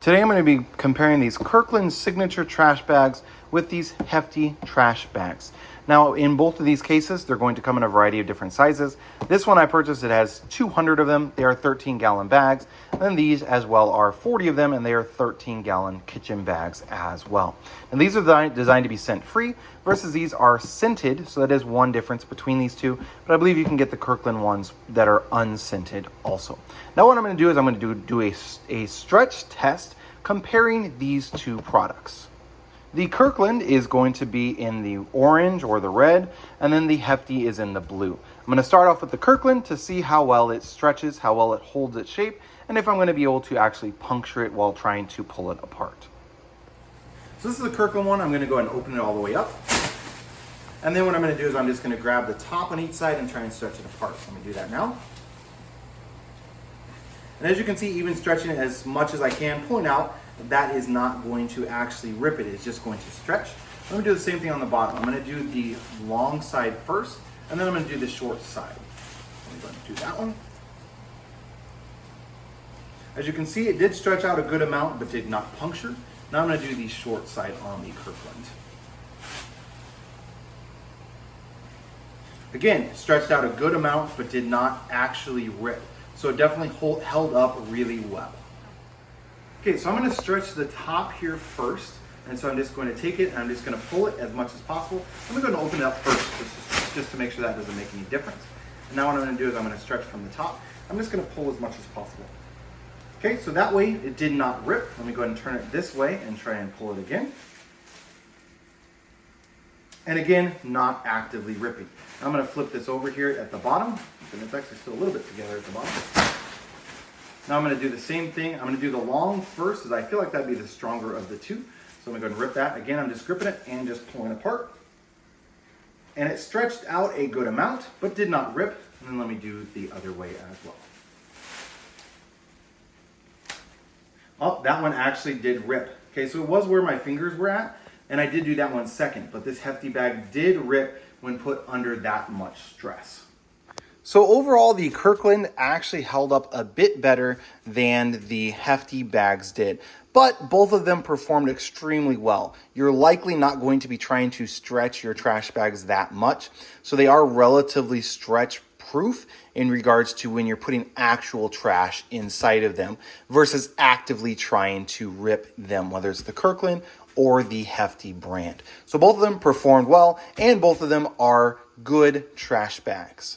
Today I'm going to be comparing these Kirkland signature trash bags with these Hefty trash bags. Now in both of these cases, they're going to come in a variety of different sizes. This one I purchased, it has 200 of them. They are 13-gallon bags. And then these as well are 40 of them, and they are 13-gallon kitchen bags as well. And these are designed to be scent free versus these are scented. So that is one difference between these two. But I believe you can get the Kirkland ones that are unscented also. Now what I'm going to do is I'm going to do a stretch test comparing these two products. The Kirkland is going to be in the orange or the red, and then the Hefty is in the blue. I'm going to start off with the Kirkland to see how well it stretches, how well it holds its shape, and if I'm going to be able to actually puncture it while trying to pull it apart. So this is the Kirkland one. I'm going to go ahead and open it all the way up. And then what I'm going to do is I'm just going to grab the top on each side and try and stretch it apart. So let me do that now. And as you can see, even stretching it as much as I can, pulling out, that is not going to actually rip it. It's just going to stretch. I'm going to do the same thing on the bottom. I'm going to do the long side first, and then I'm going to do the short side. I'm going to do that one. As you can see, it did stretch out a good amount, but did not puncture. Now I'm going to do the short side on the Kirkland. Again, stretched out a good amount, but did not actually rip. So it definitely held up really well. Okay, so I'm going to stretch the top here first. And so I'm just going to take it and I'm just going to pull it as much as possible. I'm going to open it up first just to make sure that doesn't make any difference. And now what I'm going to do is I'm going to stretch from the top. I'm just going to pull as much as possible. Okay, so that way it did not rip. Let me go ahead and turn it this way and try and pull it again. And again, not actively ripping. I'm going to flip this over here at the bottom. And it's actually still a little bit together at the bottom. Now I'm going to do the same thing. I'm going to do the long first, as I feel like that'd be the stronger of the two. So I'm going to go and rip that. Again, I'm just gripping it and just pulling apart. And it stretched out a good amount, but did not rip. And then let me do the other way as well. Oh, that one actually did rip. Okay, so it was where my fingers were at, and I did do that one second, but this Hefty bag did rip when put under that much stress. So overall, the Kirkland actually held up a bit better than the Hefty bags did, but both of them performed extremely well. You're likely not going to be trying to stretch your trash bags that much, so they are relatively stretch proof in regards to when you're putting actual trash inside of them versus actively trying to rip them, whether it's the Kirkland or the Hefty brand. So both of them performed well, and both of them are good trash bags.